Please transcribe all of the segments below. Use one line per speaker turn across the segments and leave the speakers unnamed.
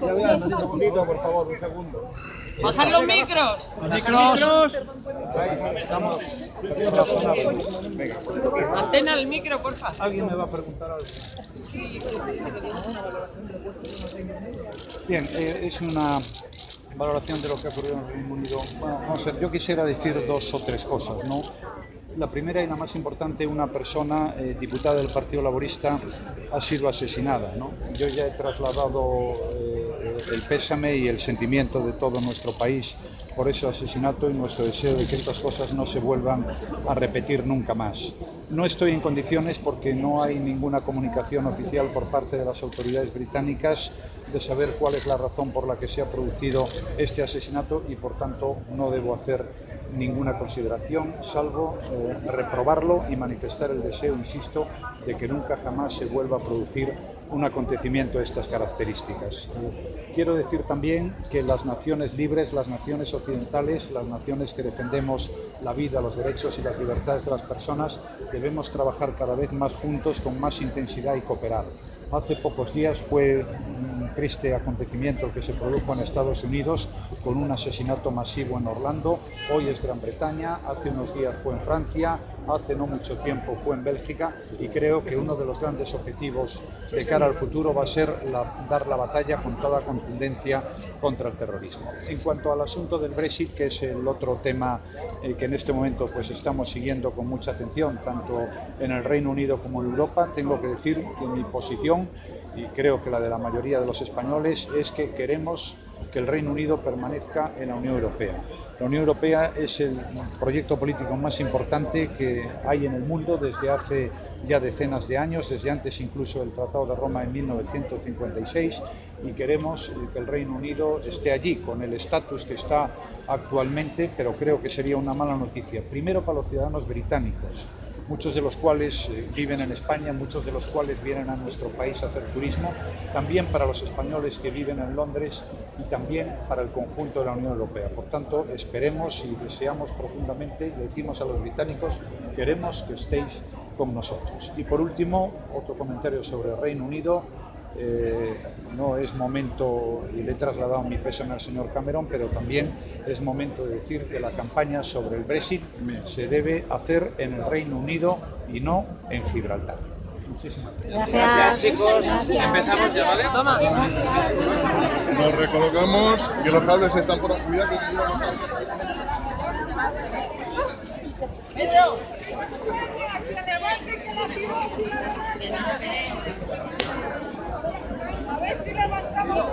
Un segundito, por favor, un segundo.
¡Bajan los micros!
¡Los micros!
Antena el micro, porfa.
¿Alguien me va a preguntar algo? Bien, es una valoración de lo que ha ocurrido en el Reino Unido. Bueno, vamos a ver, yo quisiera decir dos o tres cosas, ¿no? La primera y la más importante, una persona diputada del Partido Laborista ha sido asesinada, ¿no? Yo ya he trasladado el pésame y el sentimiento de todo nuestro país por ese asesinato y nuestro deseo de que estas cosas no se vuelvan a repetir nunca más. No estoy en condiciones, porque no hay ninguna comunicación oficial por parte de las autoridades británicas, de saber cuál es la razón por la que se ha producido este asesinato y por tanto no debo hacer ninguna consideración, salvo reprobarlo y manifestar el deseo, insisto, de que nunca jamás se vuelva a producir un acontecimiento de estas características. Quiero decir también que las naciones libres, las naciones occidentales, las naciones que defendemos la vida, los derechos y las libertades de las personas, debemos trabajar cada vez más juntos, con más intensidad y cooperar. Hace pocos días fue un triste acontecimiento el que se produjo en Estados Unidos con un asesinato masivo en Orlando. Hoy es Gran Bretaña, hace unos días fue en Francia, hace no mucho tiempo fue en Bélgica, y creo que uno de los grandes objetivos de cara al futuro va a ser dar la batalla con toda contundencia contra el terrorismo. En cuanto al asunto del Brexit, que es el otro tema que en este momento pues estamos siguiendo con mucha atención, tanto en el Reino Unido como en Europa, tengo que decir que mi posición, y creo que la de la mayoría de los españoles, es que queremos que el Reino Unido permanezca en la Unión Europea. La Unión Europea es el proyecto político más importante que hay en el mundo desde hace ya decenas de años, desde antes incluso del Tratado de Roma en 1956, y queremos que el Reino Unido esté allí con el estatus que está actualmente, pero creo que sería una mala noticia, primero para los ciudadanos británicos, muchos de los cuales viven en España, muchos de los cuales vienen a nuestro país a hacer turismo, también para los españoles que viven en Londres y también para el conjunto de la Unión Europea. Por tanto, esperemos y deseamos profundamente, y decimos a los británicos, queremos que estéis con nosotros. Y por último, otro comentario sobre el Reino Unido. No es momento, y le he trasladado mi pésame al señor Cameron, pero también es momento de decir que la campaña sobre el Brexit se debe hacer en el Reino Unido y no en Gibraltar. Muchísimas gracias.
Gracias, chicos. Empezamos ya, ¿vale? Toma.
Nos recolocamos, que los cables están por cuidado, que llevan los cables.
¡Pedro!
A ver si levantamos.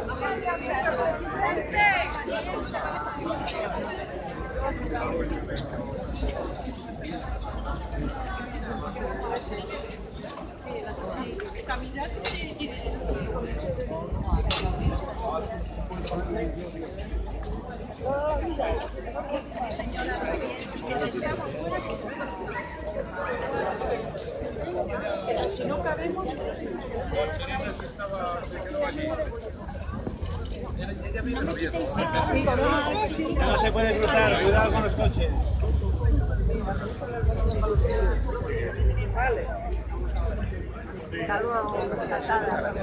Pero si no cabemos,
No se puede cruzar, cuidado con los coches.
vale. Hasta luego, encantada.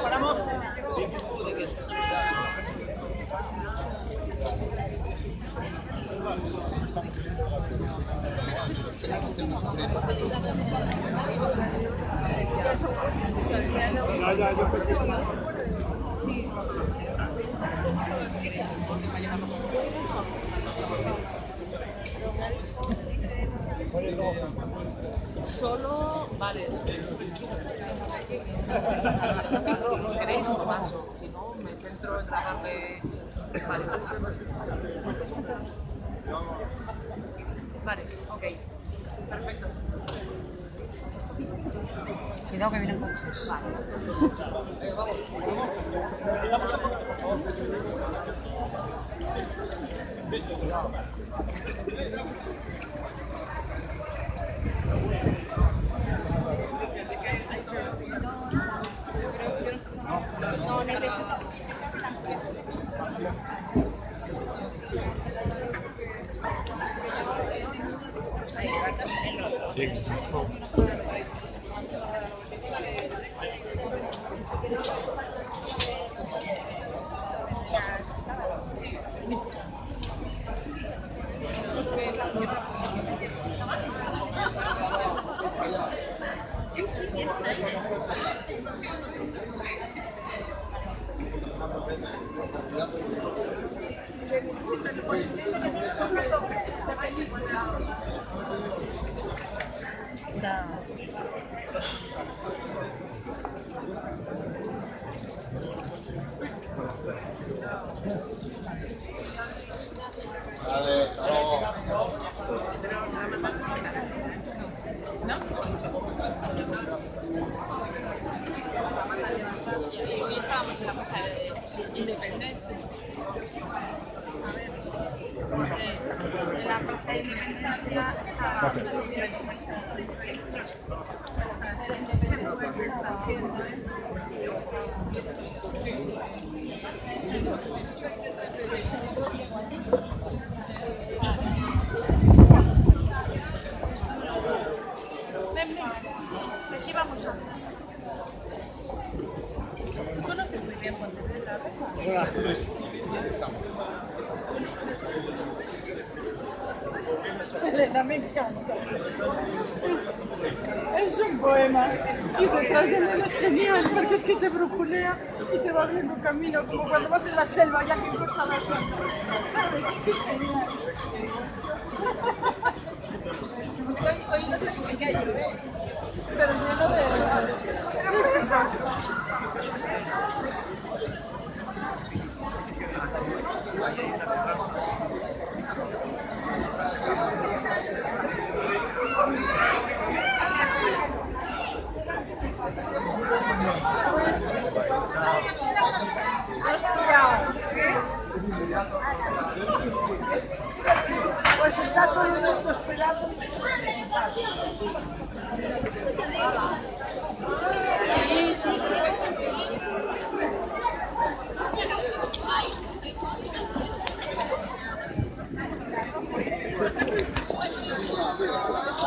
Paramos.
Solo, vale. ¿Queréis un vaso? Si no, me centro en tragarle. Vale, vale, ok. Perfecto.
Cuidado que vienen coches.
No necesito.
Hoy estábamos en la plaza de Independencia. En la plaza de Independencia
Así vamos a hacer. ¿Conoces muy bien Pontevedra? Elena, me encanta. Es un poema. Y detrás de Elena es genial, porque es que se brujulea y te va abriendo camino, como cuando vas en la selva y alguien corta la chapa. Es genial.
hoy no sé qué hay,
Pero lleno de risas. Pues está todo el mundo esperando.